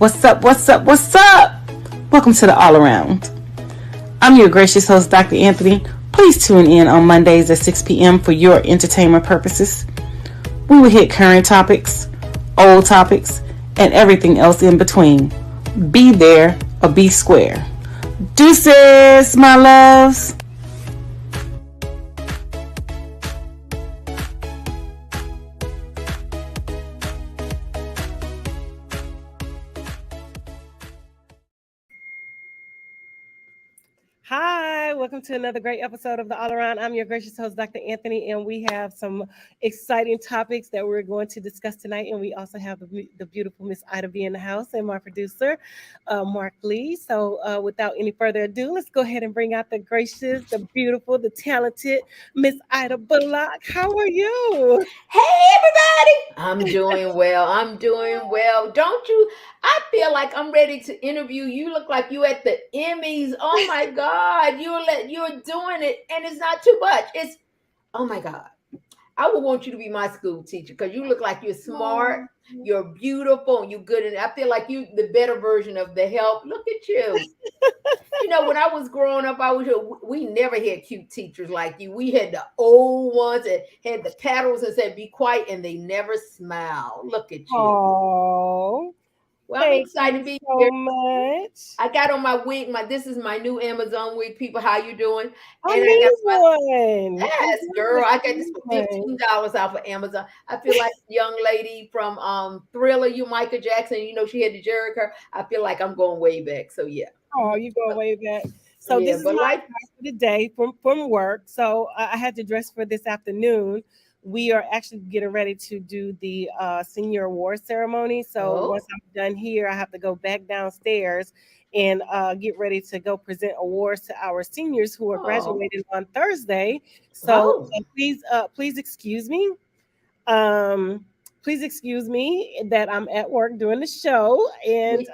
What's up? What's up? What's up? Welcome to the All Around. I'm your gracious host, Dr. Anthony. Please tune in on Mondays at 6 p.m. for your entertainment purposes. We will hit current topics, old topics, and everything else in between. Be there or be square. Deuces, my loves. Hi, welcome to another great episode of the All Around. I'm your gracious host, Dr. Anthony, and we have some exciting topics that we're going to discuss tonight. And we also have the beautiful Miss Ida B in the house and my producer, Mark Lee. So, without any further ado, let's go ahead and bring out the gracious, the beautiful, the talented Miss Ida Bullock. How are you? Hey everybody! I'm doing well. I'm doing well. Don't you? I feel like I'm ready to interview. You look like you at the Emmys. Oh my God. You're doing it and it's not too much. It's oh my God. I would want you to be my school teacher because you look like you're smart, you're beautiful, and you're good. And I feel like you the better version of the help. Look at you. You know, when I was growing up, we never had cute teachers like you. We had the old ones that had the paddles and said, be quiet, and they never smiled. Look at you. Oh, Well, I'm thank excited you to be so here. much. I got on my wig. This is my new Amazon wig. People, how you doing? I And I got need my one. yes, girl. I got this for $15 off of Amazon. I feel like the young lady from Thriller, you Michael Jackson. You know, she had the Jerry curl. I feel like I'm going way back. So yeah. Oh, you going way back. So Yeah, this is but my like advice for the day from work. So I had to dress for this afternoon. We are actually getting ready to do the senior award ceremony. So oh, once I'm done here, I have to go back downstairs and get ready to go present awards to our seniors who are oh, graduating on Thursday. So oh. please excuse me. Um, please excuse me that I'm at work doing the show and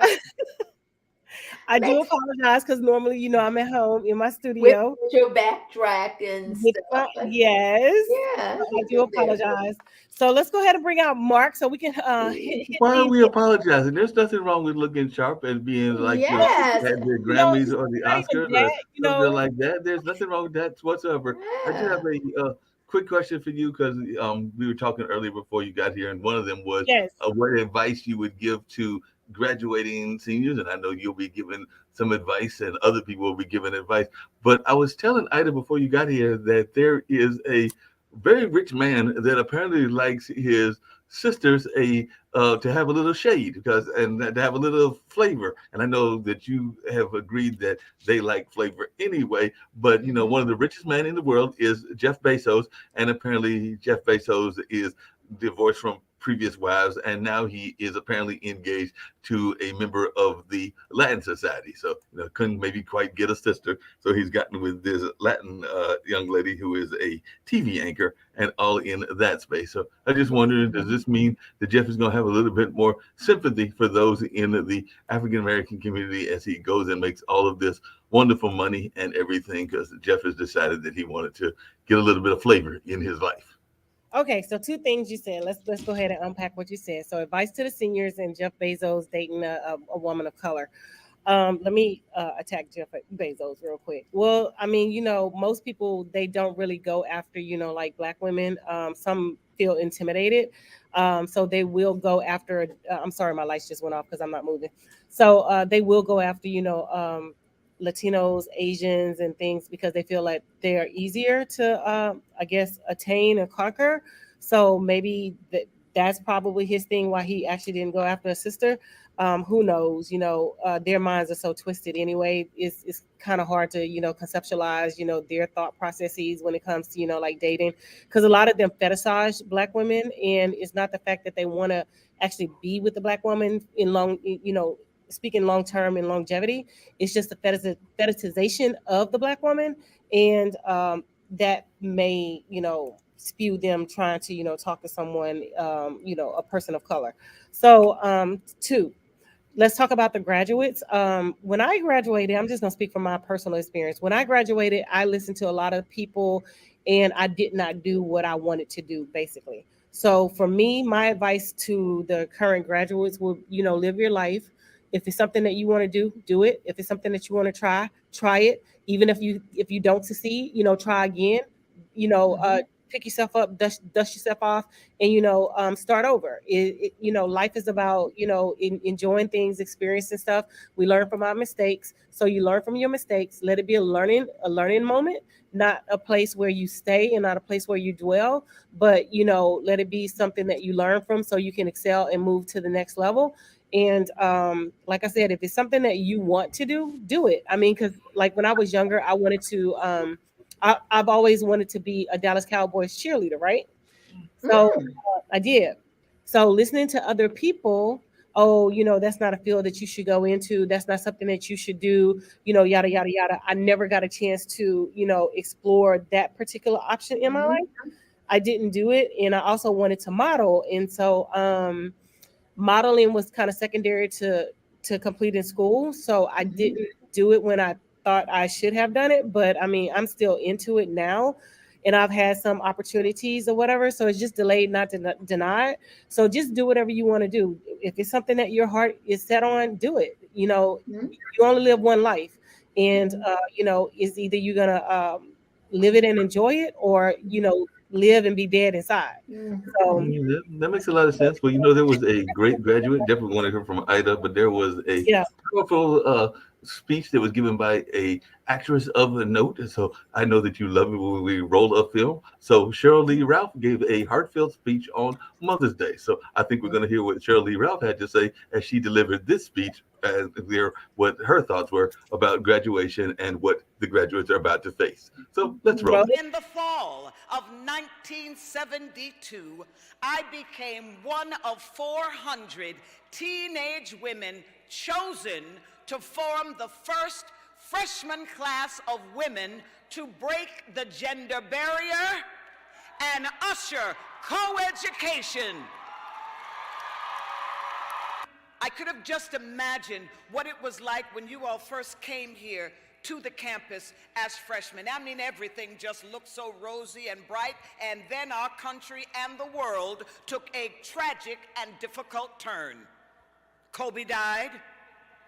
I do Make apologize because normally, I'm at home in my with studio. your backtrack and With stuff. Like, yes, yeah, so that's I what do you do. apologize. So let's go ahead and bring out Mark so we can hit Why are these. we apologizing? There's nothing wrong with looking sharp and being like No, Yes. at the it's Grammys or the not even Oscars or that. something like that. There's nothing wrong with that whatsoever. I just Yeah. have a quick question for you because we were talking earlier before you got here, and one of them was Yes. what advice you would give to graduating seniors, and I know you'll be giving some advice, and other people will be giving advice. But I was telling Ida before you got here that there is a very rich man that apparently likes his sisters a to have a little shade because and to have a little flavor. And I know that you have agreed that they like flavor anyway. But you know, Mhm. one of the richest men in the world is Jeff Bezos, and apparently Jeff Bezos is divorced from previous wives, and now he is apparently engaged to a member of the Latin Society. So you know, couldn't maybe quite get a sister, so he's gotten with this Latin young lady who is a TV anchor and all in that space. So I just wondered, does this mean that Jeff is going to have a little bit more sympathy for those in the African American community as he goes and makes all of this wonderful money and everything? Because Jeff has decided that he wanted to get a little bit of flavor in his life. Okay, so two things you said. Let's go ahead and unpack what you said. So advice to the seniors and Jeff Bezos dating a woman of color. Let me attack Jeff Bezos real quick. Well, I mean, most people they don't really go after, like black women. Some feel intimidated, so they will go after. I'm sorry, my lights just went off because I'm not moving. So they will go after, Latinos, Asians, and things because they feel like they're easier to, I guess, attain and conquer. So maybe that's probably his thing why he actually didn't go after a sister. Who knows? Their minds are so twisted anyway. It's kind of hard to conceptualize their thought processes when it comes to like dating, because a lot of them fetishize black women, and it's not the fact that they want to actually be with the black woman in speaking long term and longevity. It's just the fetishization of the black woman, and that may spew them trying to talk to someone, a person of color. So two, let's talk about the graduates. When I graduated, I'm just going to speak from my personal experience. When I graduated, I listened to a lot of people and I did not do what I wanted to do, basically. So for me, my advice to the current graduates will, live your life. If it's something that you want to do it. If it's something that you want to try it. Even if you don't succeed, try again. Pick yourself up, dust yourself off, and start over. Life is about enjoying things, experiencing stuff. We learn from our mistakes, so you learn from your mistakes. Let it be a learning moment, not a place where you stay and not a place where you dwell, but let it be something that you learn from, so you can excel and move to the next level. And like I said, if it's something that you want to do it. I mean, because like when I was younger, I wanted to I've always wanted to be a Dallas Cowboys cheerleader, right? So I did. So listening to other people, oh, that's not a field that you should go into. That's not something that you should do, yada, yada, yada. I never got a chance to, explore that particular option in my life. I didn't do it. And I also wanted to model. And so modeling was kind of secondary to completing school. So I didn't do it when I thought I should have done it. But I mean, I'm still into it now. And I've had some opportunities or whatever. So it's just delayed, not denied. So just do whatever you want to do. If it's something that your heart is set on, do it. You only live one life. And, it's either you're going to live it and enjoy it, or, live and be dead inside. So That makes a lot of sense. Well, there was a great graduate. Definitely want to hear from Ida, but there was a powerful speech that was given by a actress of a note. And so I know that you love it when we roll up film. So Cheryl Lee Ralph gave a heartfelt speech on Mother's Day. So I think we're going to hear what Cheryl Lee Ralph had to say as she delivered this speech, and what her thoughts were about graduation and what the graduates are about to face. So let's roll. In the fall of 1972, I became one of 400 teenage women chosen to form the first freshman class of women to break the gender barrier and usher co-education. I could have just imagined what it was like when you all first came here to the campus as freshmen. I mean, everything just looked so rosy and bright, and then our country and the world took a tragic and difficult turn. Kobe died,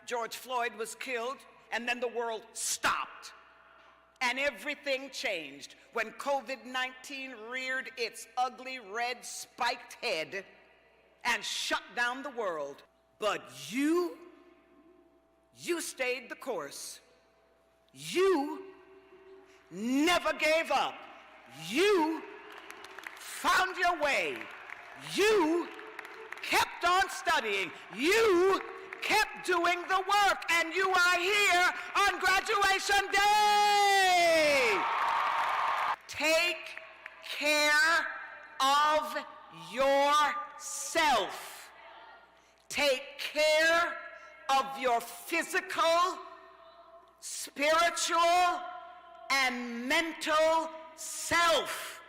George Floyd was killed, and then the world stopped. And everything changed when COVID-19 reared its ugly red spiked head and shut down the world. But you stayed the course. You never gave up. You found your way. You kept on studying. You kept doing the work, and you are here on graduation day. Take care of yourself. Take care of your physical, spiritual, and mental self.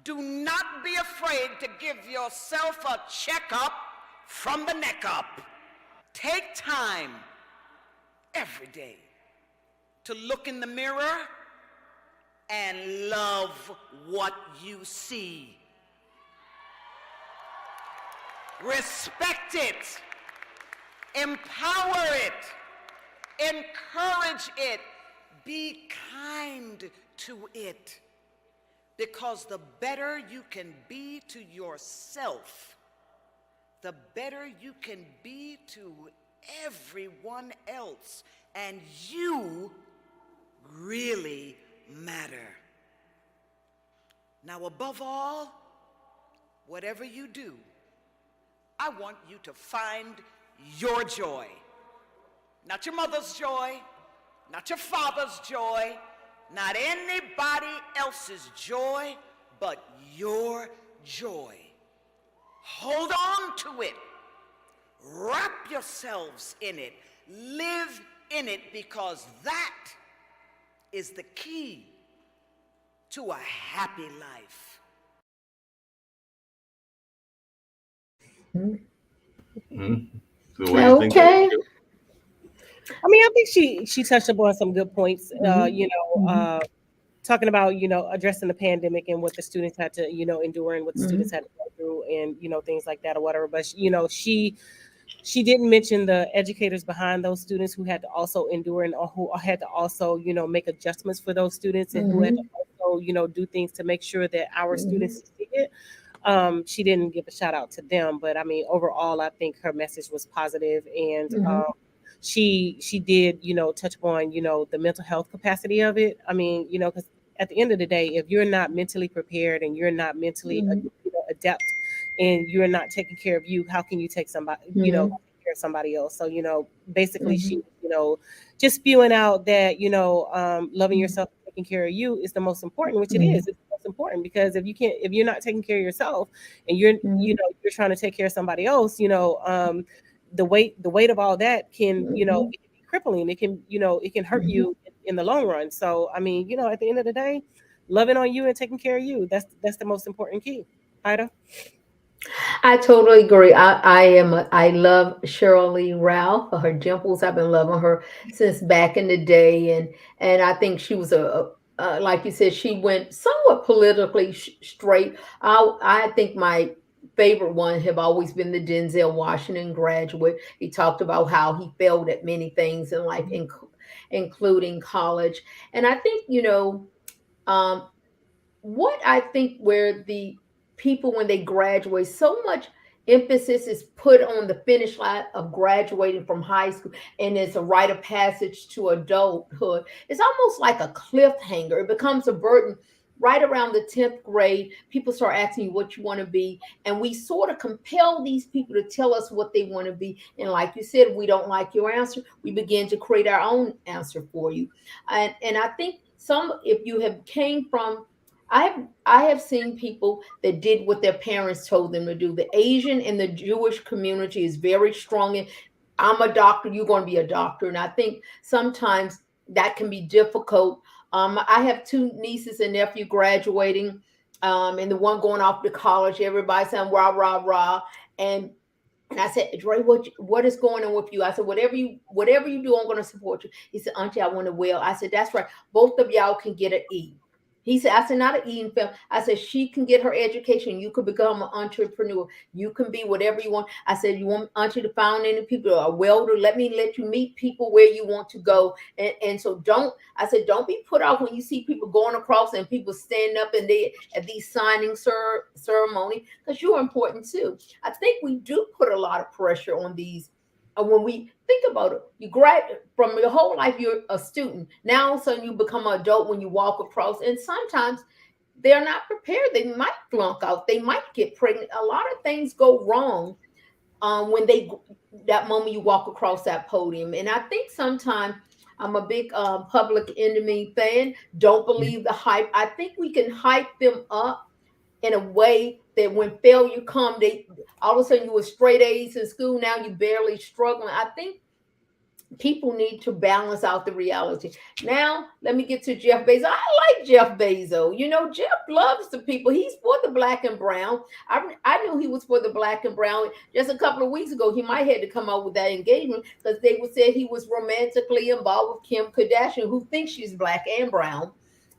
Do not be afraid to give yourself a checkup from the neck up. Take time every day to look in the mirror and love what you see. Respect it, empower it, encourage it, be kind to it. Because the better you can be to yourself, the better you can be to everyone else, and you really matter. Now, above all, whatever you do, I want you to find your joy. Not your mother's joy, not your father's joy, not anybody else's joy, but your joy. Hold on to it. Wrap yourselves in it. Live in it, because that is the key to a happy life. So what do you think? Okay. I mean, I think she touched upon some good points. Talking about addressing the pandemic and what the students had to endure, and what the students had to go through, and things like that or whatever. But she She didn't mention the educators behind those students who had to also endure and who had to also, make adjustments for those students, and who had to also, do things to make sure that our students succeeded. She didn't give a shout out to them, but I mean, overall, I think her message was positive, and she did, touch upon, the mental health capacity of it. I mean, because at the end of the day, if you're not mentally prepared and you're not mentally adept, and you're not taking care of you, how can you take somebody, take care of somebody else? So, basically she, just spewing out that, loving yourself, taking care of you is the most important, which it is. It's the most important, because if you're not taking care of yourself, and you're, you're trying to take care of somebody else, the weight of all that can, it can be crippling. It can, it can hurt you in the long run. So, I mean, at the end of the day, loving on you and taking care of you, that's the most important key. Ida? I totally agree. I love Shirley Ralph for her dimples. I've been loving her since back in the day, and I think she was like you said, she went somewhat politically straight. I think my favorite one have always been the Denzel Washington graduate. He talked about how he failed at many things in life, including college, and I think um, what I think where the people when they graduate, so much emphasis is put on the finish line of graduating from high school, and it's a rite of passage to adulthood. It's almost like a cliffhanger. It becomes a burden. Right around the 10th grade, people start asking you what you want to be, and we sort of compel these people to tell us what they want to be. And like you said, if we don't like your answer, we begin to create our own answer for you. And I think if you have came from, I have seen people that did what their parents told them to do. The Asian and the Jewish community is very strong in, I'm a doctor, you're going to be a doctor. And I think sometimes that can be difficult. I have two nieces and nephew graduating, and the one going off to college. Everybody saying rah rah rah, and I said, Dre, what is going on with you? I said, whatever you do, I'm going to support you. He said, Auntie, I want to well. I said, that's right. Both of y'all can get an E. He said, I said, not an Eden film. I said, she can get her education. You could become an entrepreneur. You can be whatever you want. I said, you want Auntie to found any people, a welder? Let you meet people where you want to go. And so don't be put off when you see people going across and people standing up and they at these signing ceremony, because you're important too. I think we do put a lot of pressure on these. And when we think about it, you graduate from your whole life, you're a student. Now all of a sudden you become an adult when you walk across, and sometimes they're not prepared. They might flunk out. They might get pregnant. A lot of things go wrong when that moment you walk across that podium. And I think sometimes I'm a big Public Enemy fan. Don't believe the hype. I think we can hype them up in a way that when failure come, they all of a sudden you were straight A's in school, now you barely struggling. I think people need to balance out the reality. Now, let me get to Jeff Bezos. I like Jeff Bezos. Jeff loves the people. He's for the black and brown. I knew he was for the black and brown. Just a couple of weeks ago, he might have to come out with that engagement because they would say he was romantically involved with Kim Kardashian, who thinks she's black and brown.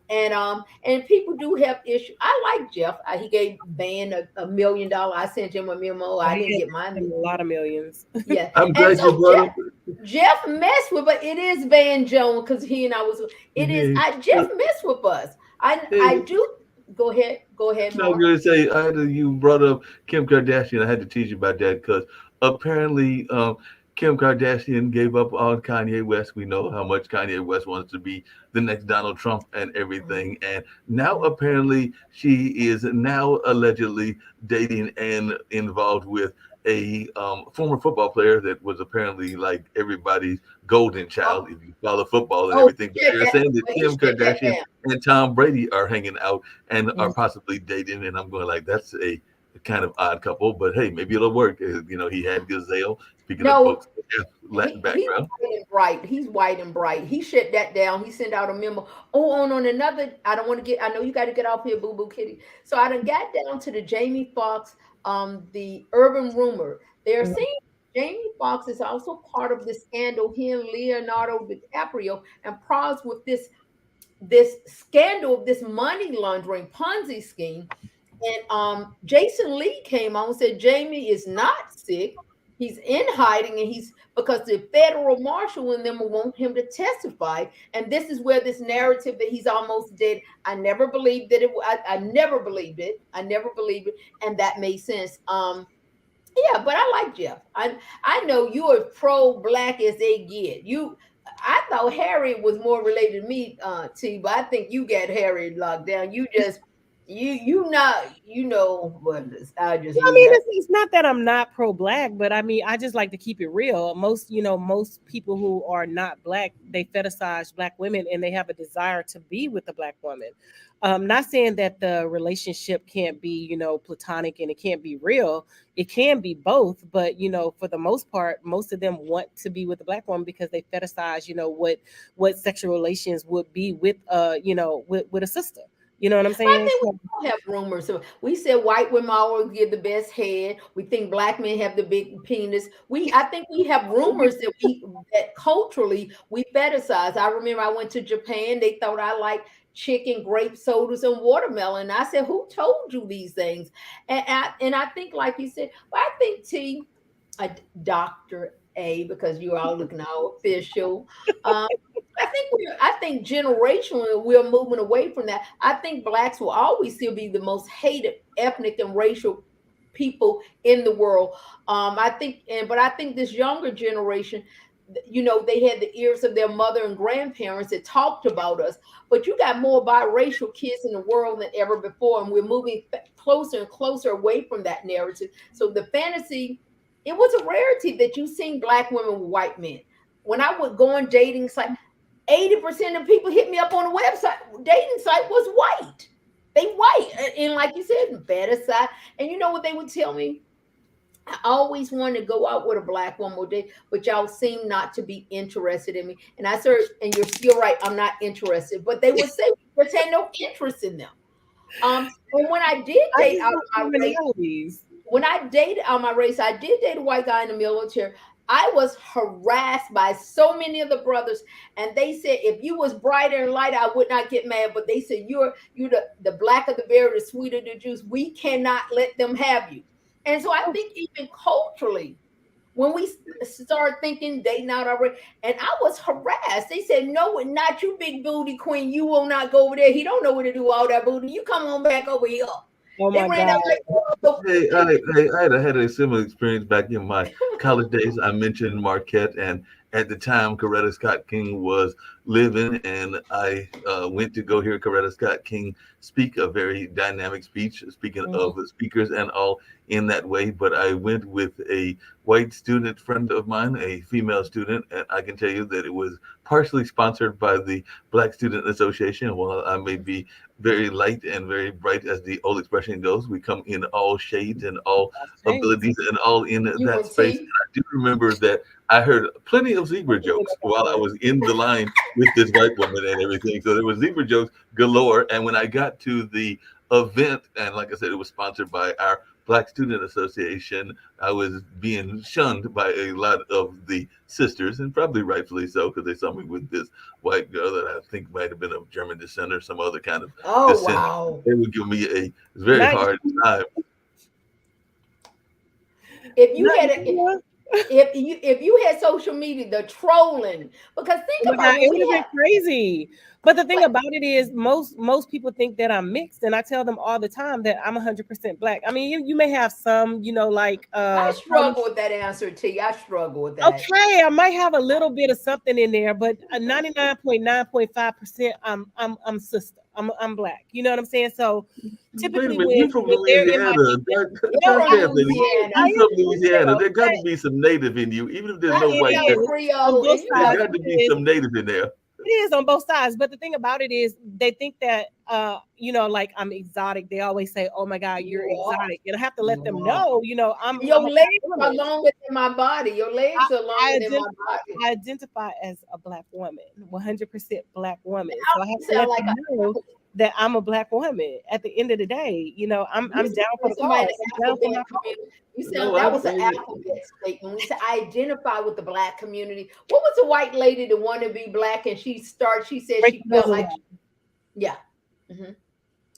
And people do have issues. I like Jeff. He gave Van $1 million. I sent him a memo. I didn't get mine. A lot of millions. Yeah. I'm glad you brought up. Jeff messed with, but it is Van Jones because he and I was. It is. Jeff messed with us. I do. Go ahead. No, I'm going to say, you brought up Kim Kardashian. I had to teach you about that because apparently Kim Kardashian gave up on Kanye West. We know how much Kanye West wants to be the next Donald Trump and everything. And now apparently she is now allegedly dating and involved with a former football player that was apparently like everybody's golden child if you follow football and everything. But they're saying that Kim Kardashian and Tom Brady are hanging out and are possibly dating. And I'm going like, that's a kind of odd couple, but hey, maybe it'll work. He had Gazelle. Speaking of folks with Latin background. He's white and bright. He shut that down. He sent out a memo. On another, I don't want to get, I know you got to get off here, Boo Boo Kitty. So I done got down to the Jamie Foxx, the urban rumor. They're saying Jamie Foxx is also part of the scandal. He and Leonardo DiCaprio and pros with this scandal, this money laundering Ponzi scheme. And Jason Lee came on and said Jamie is not sick. He's in hiding, and he's because the federal marshal and them want him to testify. And this is where this narrative that he's almost dead. I never believed that I never believed it. I never believed it, and that made sense. Yeah, but I like Jeff. I know you are pro black as they get. I thought Harriet was more related to me, T, but I think you got Harriet locked down. You just you not what I just I use mean, that. it's not that I'm not pro-black, but I mean, I just like to keep it real. Most people who are not black, they fetishize black women and they have a desire to be with a black woman. Not saying that the relationship can't be, platonic and it can't be real. It can be both, but for the most part, most of them want to be with a black woman because they fetishize, what sexual relations would be with, with a sister. You know what I'm But I saying? think we all have rumors. So we said white women always give the best head. We think black men have the big penis. I think we have rumors that culturally we fetishize. I remember I went to Japan. They thought I liked chicken, grape sodas, and watermelon. I said, "Who told you these things?" And I think, like you said, but I think Dr. A, because you are looking all official. Um, I think generationally we're moving away from that. I think blacks will always still be the most hated ethnic and racial people in the world. But I think this younger generation, they had the ears of their mother and grandparents that talked about us. But you got more biracial kids in the world than ever before, and we're moving closer and closer away from that narrative. So the fantasy, it was a rarity that you seen black women with white men. When I would go on dating sites, 80% of people hit me up on the website. Dating site was white. They white. And like you said, better side. And you know what they would tell me? I always wanted to go out with a black woman, but y'all seem not to be interested in me. And I said, and you're still right, I'm not interested. But they would say, we just had no interest in them. And when I did date out of my race, I did date a white guy in the military. I was harassed by so many of the brothers, and they said if you was brighter and lighter, I would not get mad. But they said you're the black of the berry, the sweeter the juice. We cannot let them have you. And so I think even culturally, when we start thinking dating out already, and I was harassed. They said, "No, not you, big booty queen. You will not go over there. He don't know what to do with all that booty. You come on back over here." Oh They my ran God. out like, "Oh, Hey, I had a similar experience back in my college days. I mentioned Marquette, and at the time, Coretta Scott King was living, and I went to go hear Coretta Scott King speak a very dynamic speech, speaking of the speakers and all in that way. But I went with a white student friend of mine, a female student, and I can tell you that it was partially sponsored by the Black Student Association. While I may be very light and very bright, as the old expression goes, we come in all shades and all abilities and all in that space. And I do remember that I heard plenty of zebra jokes while I was in the line with this white woman and everything. So there was zebra jokes galore. And when I got to the event, and like I said, it was sponsored by our Black Student Association, I was being shunned by a lot of the sisters, and probably rightfully so, because they saw me with this white girl that I think might have been of German descent or some other kind of descent. wow. They would give me a very hard time. If you had social media, the trolling, because think about it would have been crazy. But the thing about it is, most people think that I'm mixed, and I tell them all the time that I'm 100% black. I mean, you may have some, like. I struggle with that answer, T. I struggle with that. Okay, I might have a little bit of something in there, but 99.9.5%, I'm sister. I'm black. You know what I'm saying? So typically, you're from Louisiana. You're from Louisiana. There got to be some native in you, even if there's no white. There got to be some native in there. It is on both sides, but the thing about it is they think that like I'm exotic. They always say, "Oh my God, you're exotic," and I have to let them know, I'm. Your legs are longer than my body. Your legs are longer than my body. I identify as a black woman, 100% black woman. So I have to let them know that I'm a black woman. At the end of the day, I'm down for the cause. You said that was an alphabet statement. We said I identify with the black community. What was the white lady that wanted to be black, and she said she felt like, yeah. Mm-hmm.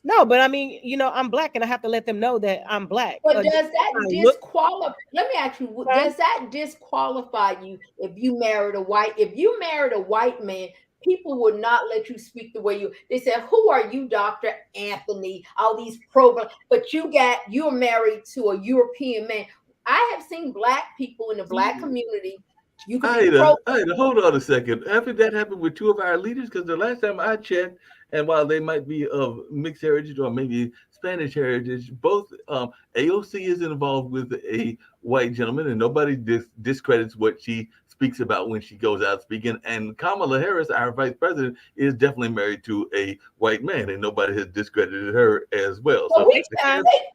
No, but I mean, I'm black, and I have to let them know that I'm black. But does Just that I look. disqualify? Let me ask you: Huh? does that disqualify you if you married a white? If you married a white man, people would not let you speak the way you. They said, "Who are you, Doctor Anthony?" All these but you're married to a European man. I have seen black people in the black community. You could be pro. Ida, hold on a second. Haven't that happened with two of our leaders? Because the last time I checked, and while they might be of mixed heritage or maybe Spanish heritage, both AOC is involved with a white gentleman, and nobody discredits what she speaks about when she goes out speaking. And Kamala Harris, our vice president, is definitely married to a white man, and nobody has discredited her as well. Well, So they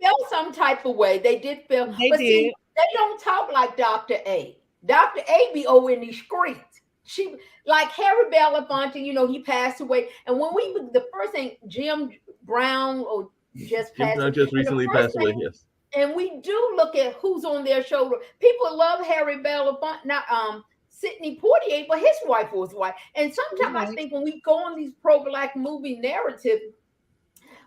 felt some type of way. They did feel, They but did. see, they don't talk like Dr. A. Dr. A be over in these streets. She like Harry Belafonte, he passed away. And when the first thing, Jim Brown or just Jim passed Brown away. just And the recently first passed away. thing, Yes. and we do look at who's on their shoulder. People love Harry Belafonte, not Sidney Poitier, but his wife was white. And sometimes I think when we go on these pro-black movie narrative,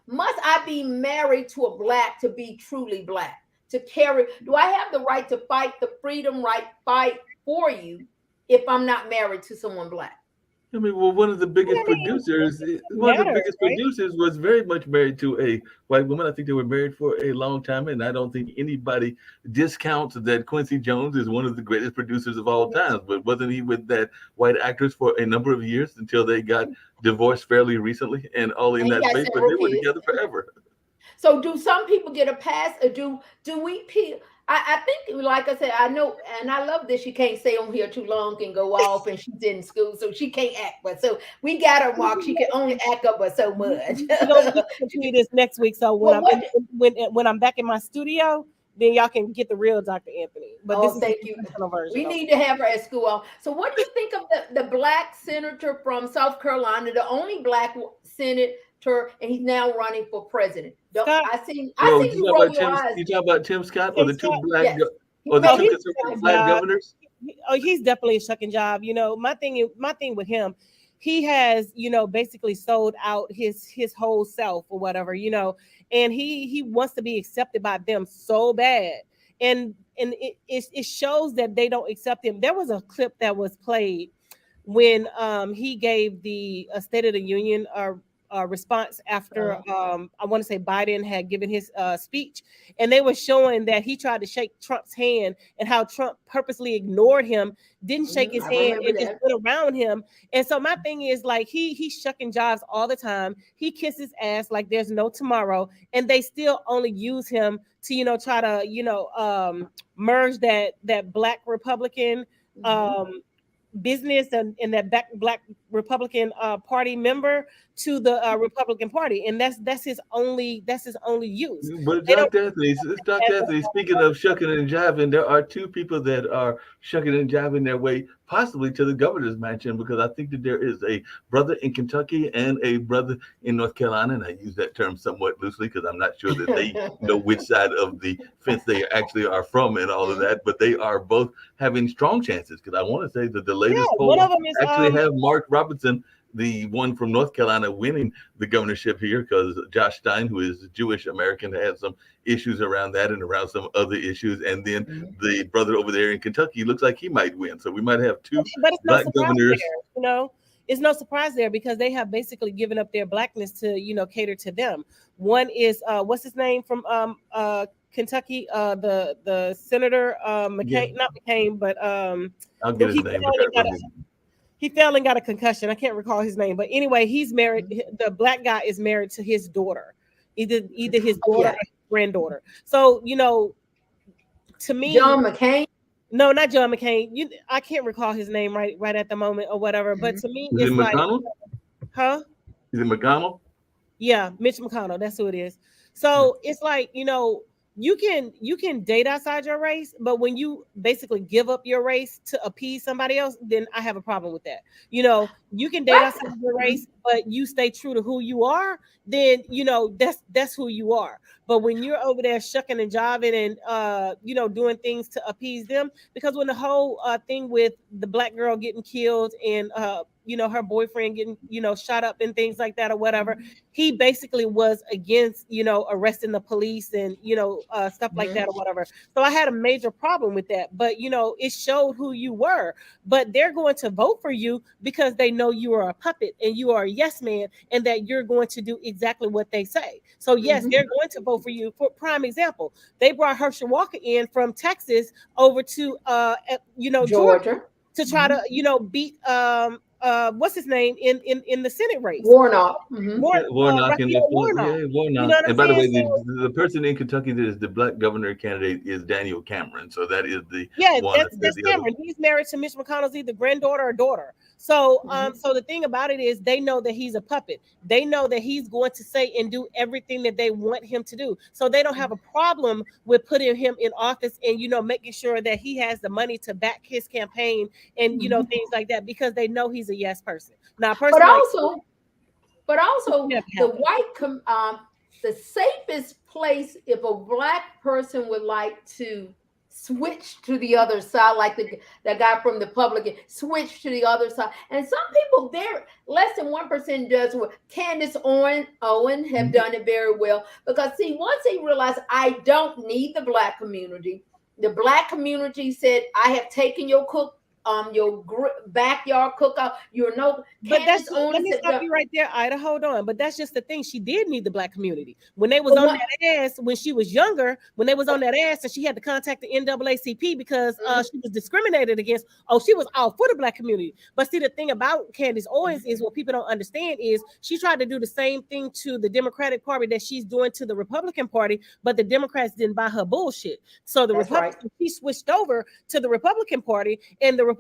must I be married to a black to be truly black? To carry, do I have the right to fight the freedom right fight for you if I'm not married to someone black? I mean, well, one of the biggest I mean, producers, matters, right? was very much married to a white woman. I think they were married for a long time, and I don't think anybody discounts that Quincy Jones is one of the greatest producers of all times. But wasn't he with that white actress for a number of years until they got divorced fairly recently and all in And he that got space? But several they were kids. together forever. So do some people get a pass, or do we peel? I think, like I said, I know, and I love that she can't stay on here too long and go off, and she's in school, so she can't act. But so we got her, Mark. She can only act up but so much. We're gonna continue this next week. So when Well, what? when I'm back in my studio, then y'all can get the real Dr. Anthony. But this Oh, is thank the you. professional version. We need to have her at school. So, what do you think of the black senator from South Carolina, the only black senator, and he's now running for president? Scott, I see Oh, you roll your eyes. You talk about Tim Scott or Tim the two Scott, black Yes. or the oh, two he's conservative black governors? he's definitely a shucking job. My thing with him, he has basically sold out his whole self or whatever, and he wants to be accepted by them so bad, and it shows that they don't accept him. There was a clip that was played when he gave the State of the Union response after I want to say Biden had given his speech, and they were showing that he tried to shake Trump's hand and how Trump purposely ignored him, didn't shake his I hand, remember and just that. went around him. And so my thing is like he's shucking jobs all the time. He kisses ass like there's no tomorrow, and they still only use him to try to merge that black Republican business and that black Republican Party member to the Republican Party, and that's his only use. But They don't. Dr. Anthony, speaking of shucking and jiving, there are two people that are shucking and jiving their way possibly to the governor's mansion, because I think that there is a brother in Kentucky and a brother in North Carolina, and I use that term somewhat loosely because I'm not sure that they know which side of the fence they actually are from and all of that, but they are both having strong chances, because I want to say that the latest One polls of them is actually have Mark Robinson, the one from North Carolina, winning the governorship here, because Josh Stein, who is Jewish American, had some issues around that and around some other issues. And then the brother over there in Kentucky looks like he might win. So we might have two but it's no black surprise governors. there, it's no surprise there because they have basically given up their blackness to cater to them. One is what's his name from Kentucky, the senator McCain, not McCain, but I'll get his name. he fell and got a concussion. I can't recall his name, but anyway, he's married. The black guy is married to his daughter, either his daughter or his granddaughter. So to me, John McCain. no, not John McCain. I can't recall his name right at the moment or whatever. But to me, Is it's it like, McConnell? huh? Is it McConnell? Yeah, Mitch McConnell. That's who it is. So it's like you can date outside your race, but when you basically give up your race to appease somebody else, then I have a problem with that. You can date outside your race, but you stay true to who you are, then that's who you are. But when you're over there shucking and jiving and doing things to appease them, because when the whole thing with the black girl getting killed and her boyfriend getting, shot up and things like that or whatever. He basically was against, arresting the police and, stuff like that or whatever. So I had a major problem with that. But, it showed who you were. But they're going to vote for you because they know you are a puppet and you are a yes man and that you're going to do exactly what they say. So, yes, they're going to vote for you. For prime example, they brought Herschel Walker in from Texas over to, Georgia to try to, beat what's his name in the Senate race. Warnock. Warnock. Raphael Warnock. Yeah, Warnock. You know what I'm and by the way, saying? the person in Kentucky that is the black governor candidate is Daniel Cameron. So that is the one. That's Cameron. He's married to Mitch McConnell's either granddaughter or daughter. So so the thing about it is they know that he's a puppet. They know that he's going to say and do everything that they want him to do. So they don't have a problem with putting him in office and making sure that he has the money to back his campaign and things like that, because they know he's a yes person. Now, but also the white the safest place if a black person would like to switch to the other side, like the guy from the Republican, switch to the other side. And some people there, less than 1% does what Candace Owen have done it very well. Because see, once they realized I don't need the black community said, I have taken your your backyard cookout. But that's let me stop you right there, Ida. Hold on. But that's just the thing. She did need the black community when they was on that ass when she was younger. When they was on that ass, and she had to contact the NAACP because she was discriminated against. Oh, she was all for the black community. But see, the thing about Candace Owens is what people don't understand is she tried to do the same thing to the Democratic Party that she's doing to the Republican Party, but the Democrats didn't buy her bullshit. So the Republicans, she switched over to the Republican Party, and the Republicans,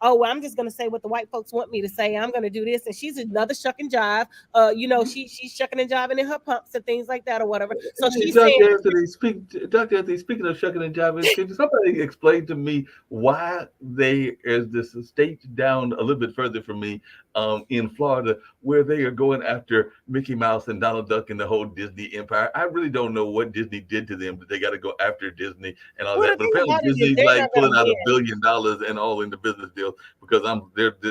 well, I'm just going to say what the white folks want me to say. I'm going to do this. And she's another shuck and jive. She's shucking and jiving in her pumps and things like that or whatever. So she's Dr. Anthony, speaking of shucking and jiving, can somebody explain to me why is this state down a little bit further from me in Florida where they are going after Mickey Mouse and Donald Duck and the whole Disney empire? I really don't know what Disney did to them, but they got to go after Disney and all that. But apparently Disney's like pulling out $1 billion and all in the business deal because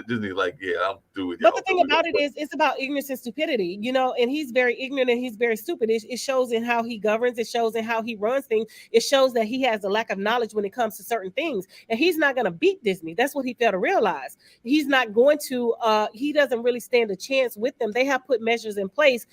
Disney's like, yeah, I'm through with you. But the thing about it is it's about ignorance and stupidity, and he's very ignorant and he's very stupid. It shows in how he governs. It shows in how he runs things. It shows that he has a lack of knowledge when it comes to certain things. And he's not going to beat Disney. That's what he failed to realize. He's not going to, he doesn't really stand a chance with them. They have put measures in place,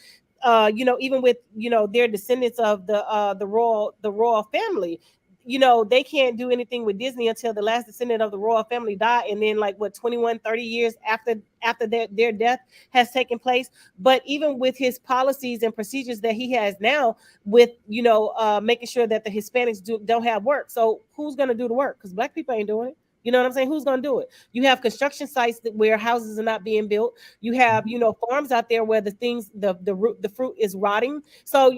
even with, their descendants of the royal family. They can't do anything with Disney until the last descendant of the royal family died. And then 30 years after their death has taken place. But even with his policies and procedures that he has now with, making sure that the Hispanics don't have work. So who's going to do the work? Because black people ain't doing it. You know what I'm saying? Who's going to do it? You have construction sites where houses are not being built. You have, farms out there where the fruit is rotting. So,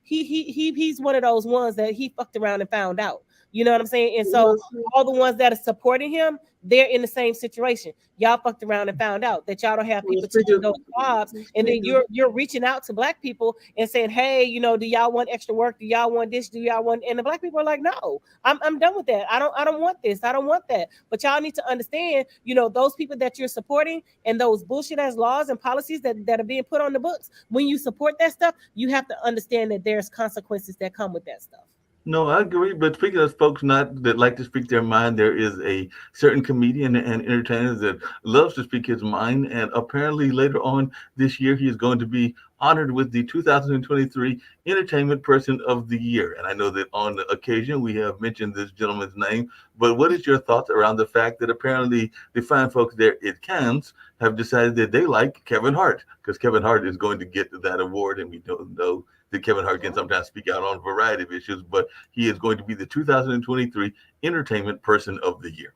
he's one of those ones that he fucked around and found out. You know what I'm saying? And so all the ones that are supporting him, they're in the same situation. Y'all fucked around and found out that y'all don't have people to do those jobs. And then you're reaching out to black people and saying, hey, do y'all want extra work? Do y'all want this? Do y'all want? And the black people are like, no, I'm done with that. I don't want this. I don't want that. But y'all need to understand, those people that you're supporting and those bullshit ass laws and policies that are being put on the books. When you support that stuff, you have to understand that there's consequences that come with that stuff. No, I agree. But speaking of folks that like to speak their mind, there is a certain comedian and entertainer that loves to speak his mind. And apparently later on this year, he is going to be honored with the 2023 Entertainment Person of the Year. And I know that on the occasion we have mentioned this gentleman's name, but what is your thoughts around the fact that apparently the fine folks there at Cannes have decided that they like Kevin Hart, because Kevin Hart is going to get that award, and we don't know that Kevin Hart can sometimes speak out on a variety of issues, but he is going to be the 2023 Entertainment Person of the Year.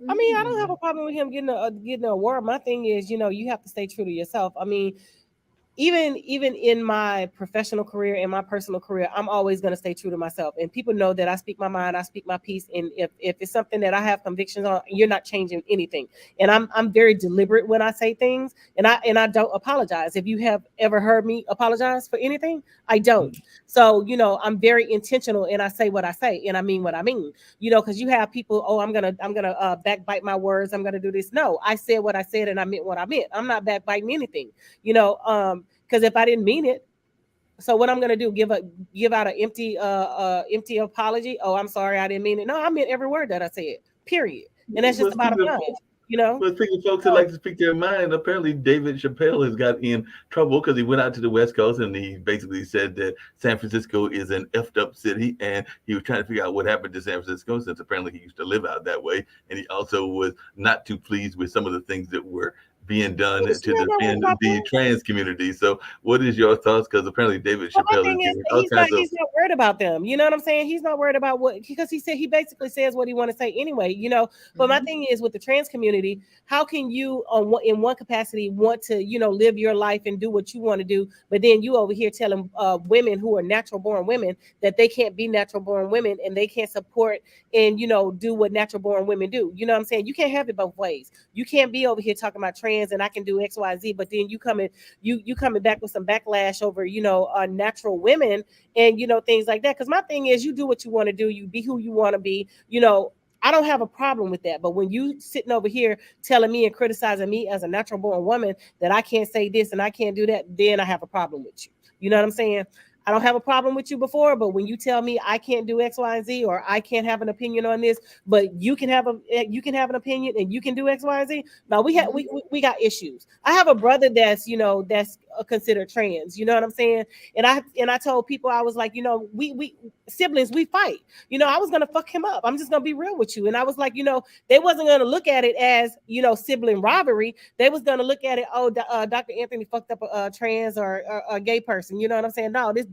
I mean, I don't have a problem with him getting an award. My thing is, you have to stay true to yourself. I mean, even in my professional career, in my personal career, I'm always going to stay true to myself. And people know that I speak my mind, I speak my piece. And if it's something that I have convictions on, you're not changing anything. And I'm very deliberate when I say things, and I don't apologize. If you have ever heard me apologize for anything, I don't. So, I'm very intentional, and I say what I say, and I mean what I mean. Because you have people, oh, I'm gonna backbite my words, I'm gonna do this. No, I said what I said, and I meant what I meant. I'm not backbiting anything. Because if I didn't mean it, so what I'm gonna do? Give out an empty apology? Oh, I'm sorry, I didn't mean it. No, I meant every word that I said. Period. And that's just the bottom line. But speaking of folks that like to speak their mind, apparently David Chappelle has got in trouble because he went out to the West Coast and he basically said that San Francisco is an effed up city, and he was trying to figure out what happened to San Francisco, since apparently he used to live out that way, and he also was not too pleased with some of the things that were being done to defend the trans community. So what is your thoughts? Because apparently David Chappelle is doing all kinds of... He's not worried about them. You know what I'm saying? He's not worried about what, because he basically says what he want to say anyway, But my thing is, with the trans community, how can you in one capacity want to, live your life and do what you want to do, but then you over here telling women who are natural born women that they can't be natural born women and they can't support and, do what natural born women do. You know what I'm saying? You can't have it both ways. You can't be over here talking about trans and I can do X, Y, Z, but then you coming back with some backlash over, natural women and, things like that. Because my thing is, you do what you want to do. You be who you want to be. I don't have a problem with that. But when you sitting over here telling me and criticizing me as a natural born woman that I can't say this and I can't do that, then I have a problem with you. You know what I'm saying? I don't have a problem with you before, but when you tell me I can't do X, Y, and Z, or I can't have an opinion on this, but you can have an opinion and you can do X, Y, and Z. Now we got issues. I have a brother that's considered trans. You know what I'm saying? And I told people, I was like, we siblings, we fight. I was gonna fuck him up. I'm just gonna be real with you. And I was like, they wasn't gonna look at it as sibling rivalry. They was gonna look at it, Dr. Anthony fucked up a trans or a gay person. You know what I'm saying? No, this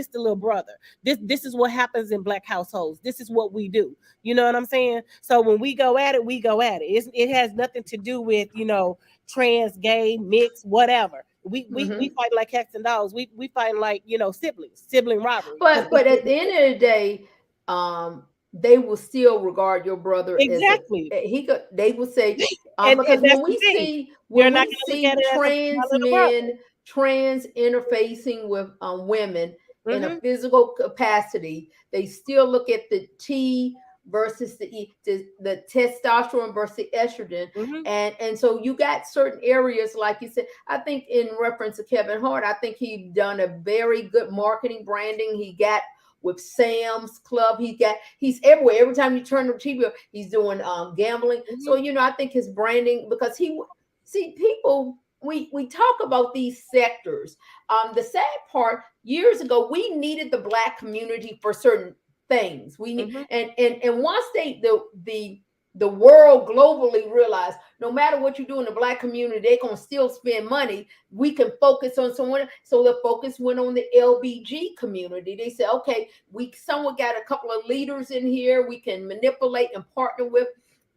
the little brother. This is what happens in Black households. This is what we do. You know what I'm saying? So when we go at it, we go at it. It has nothing to do with trans, gay, mixed, whatever. We fight like cats and dogs. We fighting like siblings, sibling rivalry. But at the end of the day, they will still regard your brother exactly. They will say because when we see trans men trans interfacing with women in a physical capacity, they still look at the T versus the testosterone versus the estrogen. And so you got certain areas, like you said. I think in reference to Kevin Hart, I think he done a very good marketing branding. He got with Sam's Club. He's everywhere. Every time you turn the TV, he's doing gambling. So I think his branding, because people, we talk about these sectors. The sad part, years ago, we needed the Black community for certain things. We need, and once the world globally realized, no matter what you do in the Black community, they're gonna still spend money. We can focus on someone. So the focus went on the LBG community. They said, okay, someone got a couple of leaders in here we can manipulate and partner with.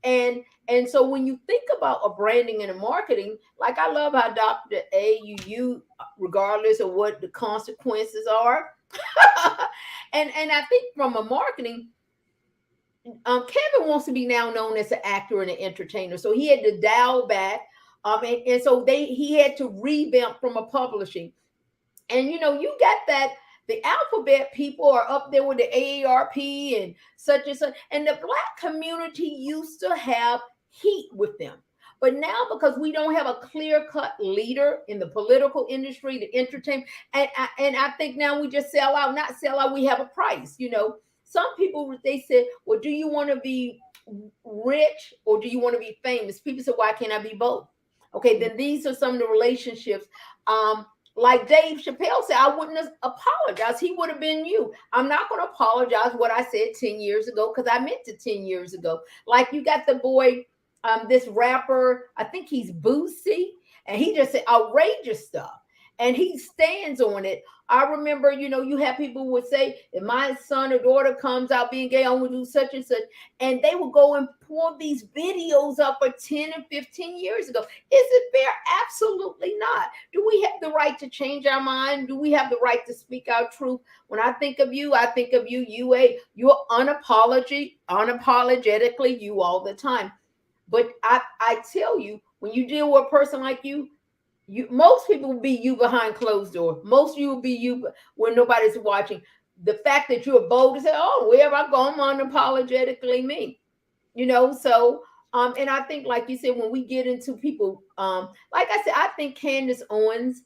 And so when you think about a branding and a marketing, like I love how Dr. A, you regardless of what the consequences are. and I think from a marketing, Kevin wants to be now known as an actor and an entertainer. So he had to dial back. And so he had to revamp from a publishing. And you got that. The alphabet people are up there with the AARP and such and such. And the Black community used to have heat with them. But now, because we don't have a clear-cut leader in the political industry, the entertainment, and I think now we just sell out, not sell out, we have a price. Some people, they said, well, do you want to be rich or do you want to be famous? People say, why can't I be both? Okay, then these are some of the relationships. Like Dave Chappelle said, I wouldn't have apologized. He would have been you. I'm not going to apologize what I said 10 years ago because I meant it 10 years ago. Like you got the boy, this rapper, I think he's Boosie, and he just said outrageous stuff. and he stands on it. I remember, you have people who would say, if my son or daughter comes out being gay, I want to do such and such. And they will go and pull these videos up for 10 and 15 years ago. Is it fair? Absolutely not. Do we have the right to change our mind? Do we have the right to speak our truth? When I think of you, you're unapologetically you all the time. But I tell you, when you deal with a person like you, most people will be you behind closed door. Most of you will be you when nobody's watching. The fact that you're bold to say, "Oh, wherever I go, I'm unapologetically me," So, and I think, like you said, when we get into people, like I said, I think Candace Owens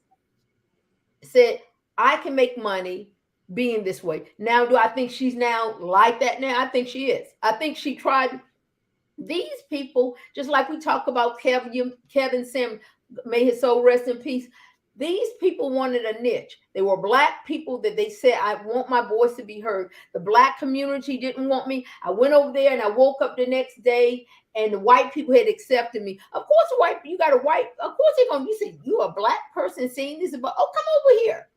said, "I can make money being this way." Now, do I think she's now like that? Now, I think she is. I think she tried. These people, just like we talk about Kevin Sim, may his soul rest in peace. These people wanted a niche. They were Black people that they said, I want my voice to be heard. The Black community didn't want me. I went over there and I woke up the next day and the white people had accepted me. Of course, of course they're going to, you say, you a Black person seeing this, but come over here.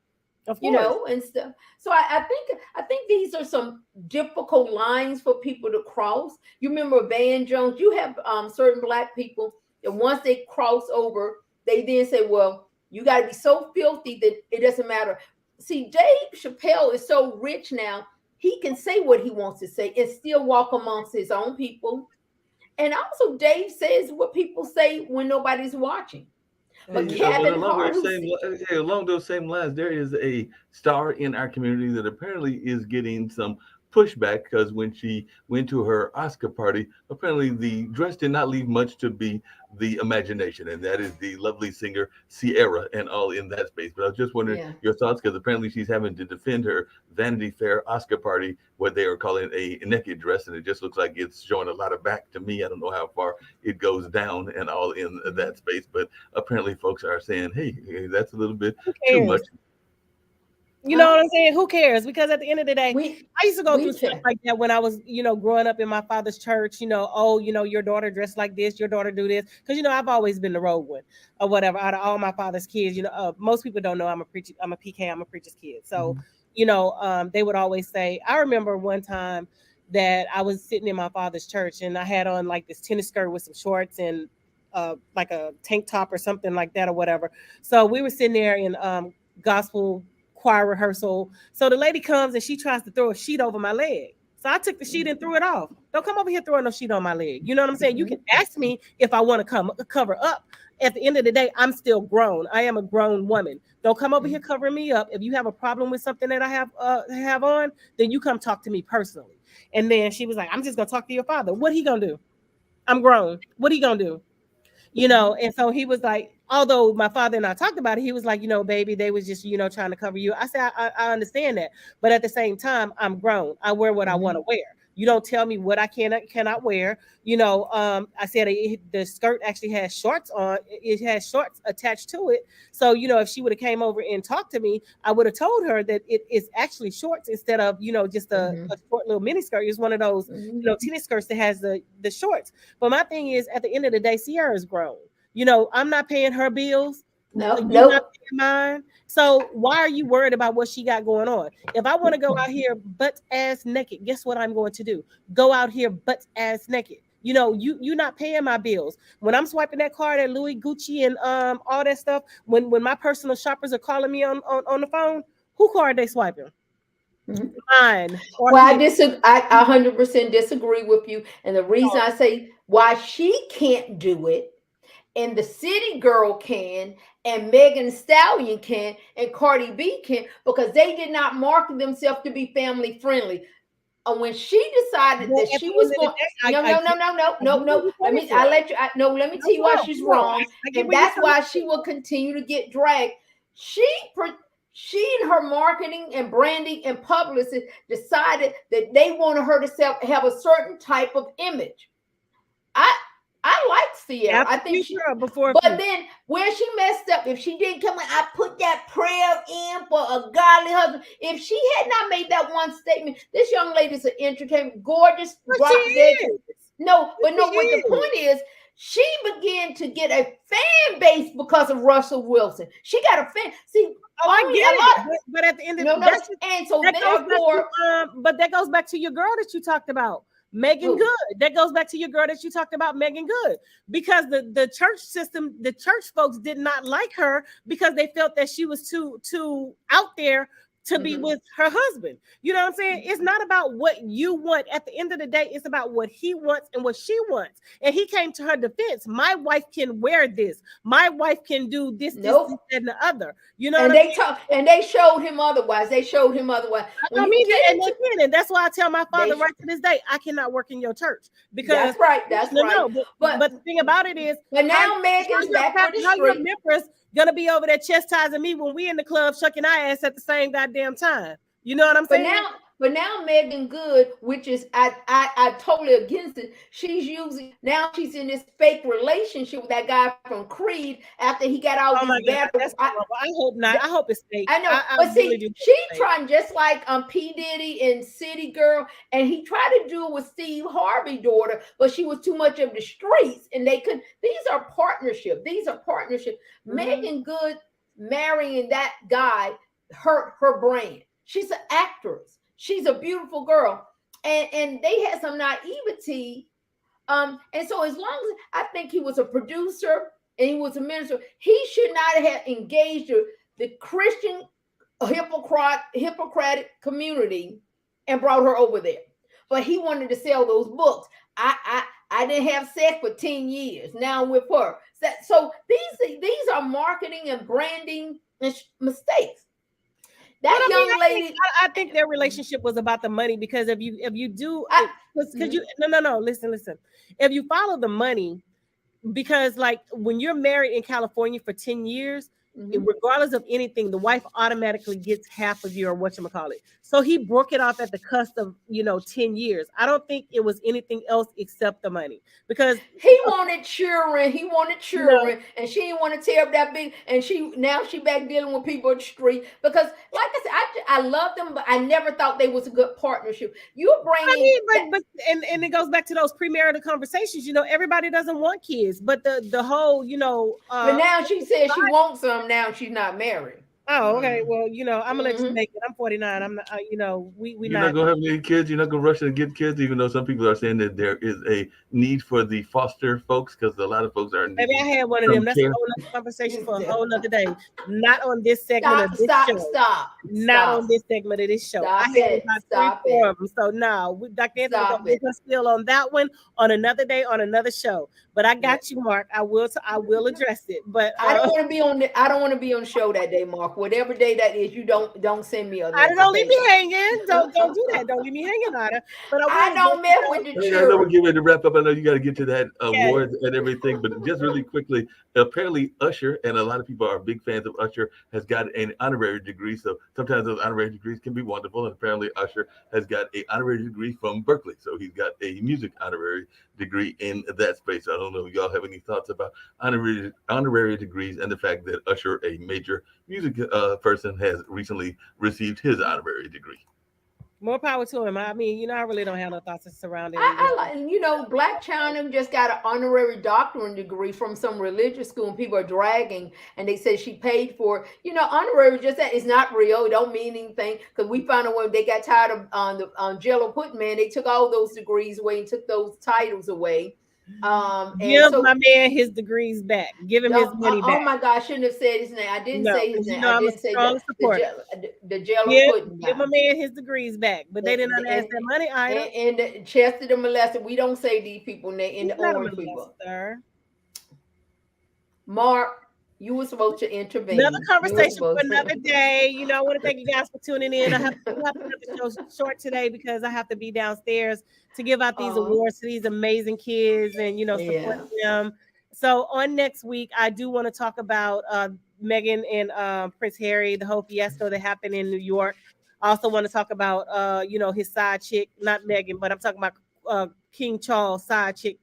And stuff. So I think these are some difficult lines for people to cross. You remember Van Jones? You have certain Black people that once they cross over, they then say, well, you got to be so filthy that it doesn't matter. See, Dave Chappelle is so rich now, he can say what he wants to say and still walk amongst his own people. And also Dave says what people say when nobody's watching. But Kevin Hart, along those same lines, there is a star in our community that apparently is getting some pushback because when she went to her Oscar party, apparently the dress did not leave much to be the imagination, and that is the lovely singer Ciara and all in that space. But I was just wondering your thoughts, because apparently she's having to defend her Vanity Fair Oscar party, what they are calling a naked dress, and it just looks like it's showing a lot of back to me. I don't know how far it goes down and all in that space, but apparently folks are saying, hey, that's a little bit too much. You know what I'm saying? Who cares? Because at the end of the day, I used to go through stuff like that when I was, growing up in my father's church, your daughter dressed like this, your daughter do this. Because, I've always been the rogue one or whatever. Out of all my father's kids, most people don't know I'm a PK, I'm a preacher's kid. So, they would always say, I remember one time that I was sitting in my father's church and I had on like this tennis skirt with some shorts and like a tank top or something like that or whatever. So we were sitting there in gospel choir rehearsal. So the lady comes and she tries to throw a sheet over my leg. So I took the sheet and threw it off. Don't come over here throwing no sheet on my leg. You know what I'm saying? You can ask me if I want to cover up. At the end of the day, I'm still grown. I am a grown woman. Don't come over here covering me up. If you have a problem with something that I have on, then you come talk to me personally. And then she was like, I'm just going to talk to your father. What he going to do? I'm grown. What he going to do? And so he was like, although my father and I talked about it, he was like, baby, they was just, trying to cover you. I said, I understand that. But at the same time, I'm grown. I wear what I want to wear. You don't tell me what I cannot wear. I said the skirt actually has shorts on. It has shorts attached to it. So, if she would have came over and talked to me, I would have told her that it is actually shorts instead of, just a short little mini skirt. It's one of those, tennis skirts that has the shorts. But my thing is, at the end of the day, Ciara's grown. I'm not paying her bills. No, you're not paying mine. So why are you worried about what she got going on? If I want to go out here butt ass naked, guess what I'm going to do? Go out here butt ass naked. You're not paying my bills. When I'm swiping that card at Louis, Gucci, and all that stuff, when my personal shoppers are calling me on the phone, who card they swiping? Mine. Well, I 100% disagree with you. And the reason I say why she can't do it, and the City Girl can, and Megan Thee Stallion can, and Cardi B can, because they did not market themselves to be family friendly. And when she decided that she was going, no. Let me tell you why she's wrong, and that's why she will continue to get dragged. She and her marketing and branding and publicist decided that they wanted her to have a certain type of image. I like Ciara. I think but then where she messed up, if she didn't come in, I put that prayer in for a godly husband. If she had not made that one statement, this young lady's an entertainment, gorgeous, drop dead. What the point is, she began to get a fan base because of Russell Wilson. She got a fan. See, I get it. But at the end of the day, and so therefore, but that goes back to your girl that you talked about, Megan Good. That goes back to your girl that you talked about, Megan Good, because the church system, the church folks did not like her because they felt that she was too out there to be with her husband. You know what I'm saying? It's not about what you want. At the end of the day, it's about what he wants and what she wants. And he came to her defense. My wife can wear this. My wife can do this, this, and the other. You know, and they showed him otherwise. They showed him otherwise. And that's why I tell my father right to this day, I cannot work in your church because that's right. But the thing about it is, but now Megan's back on the street. Gonna be over there chastising me when we in the club shucking our ass at the same goddamn time. You know what I'm saying? But now Megan Good, which is I totally against it. She's in this fake relationship with that guy from Creed after he got out. Oh my God, I hope not. I hope it's fake. I know, but see, she's trying just like P. Diddy and City Girl, and he tried to do it with Steve Harvey's daughter, but she was too much of the streets, and they couldn't. These are partnership. Megan Good marrying that guy hurt her brand. She's an actress. She's a beautiful girl. And they had some naivety. And so as long as I think he was a producer and he was a minister, he should not have engaged the Christian Hippocratic community and brought her over there. But he wanted to sell those books. I didn't have sex for 10 years. Now I'm with her. So these are marketing and branding mistakes. That young lady, I think their relationship was about the money because if you do, listen. If you follow the money, because like when you're married in California for 10 years, regardless of anything, the wife automatically gets half of your whatchamacallit. So he broke it off at the cusp of 10 years. I don't think it was anything else except the money because he wanted children. And she didn't want to tear up that big. And she back dealing with people on the street because, like I said, I love them, but I never thought they was a good partnership. You're bringing, but it goes back to those premarital conversations. Everybody doesn't want kids, but the whole but now she says she wants some. Now she's not married. Oh, okay. Well, I'm gonna let you make it. I'm 49. I'm not. You're not gonna have any kids. You're not gonna rush and get kids, even though some people are saying that there is a need for the foster folks because a lot of folks are. Maybe I had one of them. That's a whole other conversation for a whole other day. Not on this segment of this show. Stop. Not on this segment of this show. Stop it. So no, Dr. Anthony will still on that one on another day on another show. But I got you, Mark. I will address it. But I don't want to be on. I don't want to be on the show that day, Mark. Whatever day that is, you don't send me. Don't leave me hanging. Don't do that. Don't leave me hanging, Ida. But I don't mess with the children. I know we're getting ready to wrap up. I know you got to get to that award and everything. But just really quickly, apparently Usher and a lot of people are big fans of Usher has got an honorary degree. So sometimes those honorary degrees can be wonderful. And apparently Usher has got an honorary degree from Berkeley. So he's got a music honorary degree in that space. I don't know if y'all have any thoughts about honorary degrees and the fact that Usher, a major music person, has recently received his honorary degree. More power to him. I mean, I really don't have no thoughts surrounding. I like, Black China just got an honorary doctorate degree from some religious school, and people are dragging, and they say she paid for it. Honorary just that it's not real. It don't mean anything because we found out when they got tired of on Jello Pudding Man, they took all those degrees away and took those titles away. Give my man his degrees back. Give him his money back. Oh my God, I shouldn't have said his name. I didn't say his name. I didn't say the Jello Pudding. Give my man his degrees back, but they didn't ask that money either. And Chester the molester. We don't say these people in the orange people. Mark, you were supposed to intervene. Another conversation for another day. I want to thank you guys for tuning in. I have to cut the show short today because I have to be downstairs to give out these awards to these amazing kids and support them. So on next week, I do want to talk about Meghan and Prince Harry, the whole fiasco that happened in New York. I also want to talk about his side chick, not Meghan, but I'm talking about King Charles' side chick,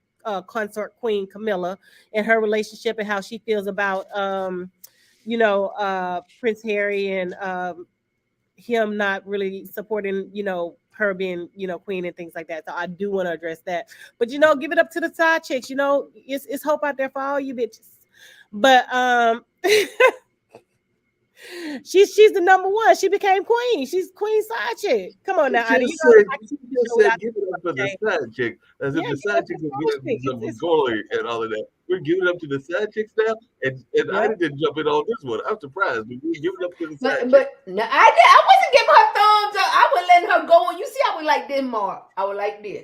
consort Queen Camilla, and her relationship and how she feels about Prince Harry and him not really supporting her being, queen and things like that. So I do want to address that. But give it up to the side chicks. It's hope out there for all you bitches. But she's the number one. She became queen. She's queen side chick. Come on now. She just said give it up for the side chick. As if the side chicks are getting some glory and all of that. We're giving up to the side chicks now, and I didn't jump in on this one. I'm surprised, but we're giving up to the side chicks. But no, I wasn't giving her thumbs up. I was letting her go. And you see, I was like this, Mark. I was like this.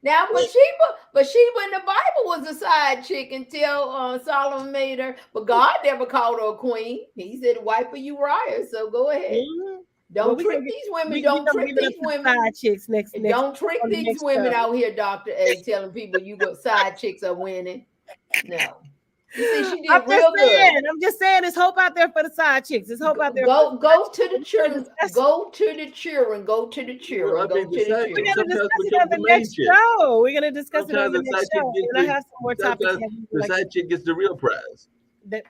Now, Bathsheba in the Bible was a side chick until Solomon made her. But God never called her a queen. He said, "Wife of Uriah." So go ahead. Mm-hmm. Don't trick these women. Don't trick these women. Side chicks next. Don't trick these women out here, Dr. A, telling people you go side chicks are winning. No. You see, she did real good. I'm just saying, there's hope out there for the side chicks. There's hope out there. Go to the children. Go to the children. Go to the children. Go to the children. We're gonna discuss it on the next show. We're gonna discuss it on the next show. And I have some more topics. The side chick gets the real prize. That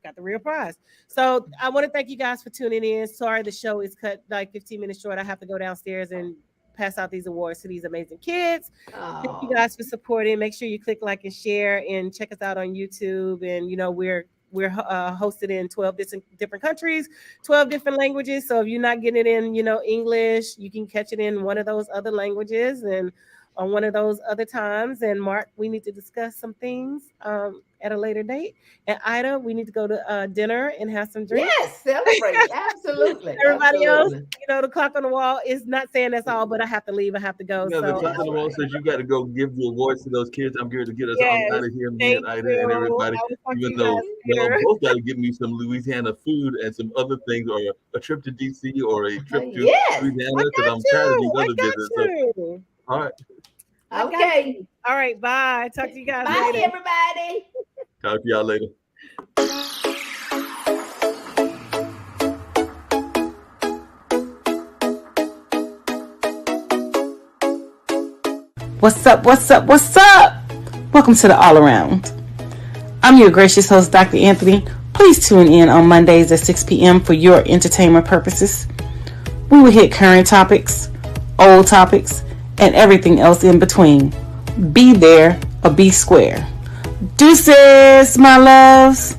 got the real prize. So I want to thank you guys for tuning in. Sorry, the show is cut like 15 minutes short. I have to go downstairs and pass out these awards to these amazing kids. Thank you guys for supporting. Make sure you click like and share and check us out on YouTube. And we're hosted in 12 different countries, 12 different languages. So if you're not getting it in English, you can catch it in one of those other languages and on one of those other times. And Mark, we need to discuss some things at a later date. And Ida, we need to go to dinner and have some drinks. Yes, celebrate. Absolutely. Everybody else, the clock on the wall is not saying that's all, but I have to leave. I have to go. No, the clock on the wall says you got to go give the awards to those kids. I'm here to get us all out of here, me and Ida and everybody. Even though y'all both got to give me some Louisiana food and some other things, or a trip to DC or a trip to Louisiana, because I'm tired of these other visits. So, all right. Okay. All right. Bye. Talk to you guys later. Bye, everybody. Talk to y'all later. What's up? What's up? What's up? Welcome to the All Around. I'm your gracious host, Dr. Anthony. Please tune in on Mondays at 6 p.m. for your entertainment purposes. We will hit current topics, old topics, and everything else in between. Be there or be square. Deuces, my loves.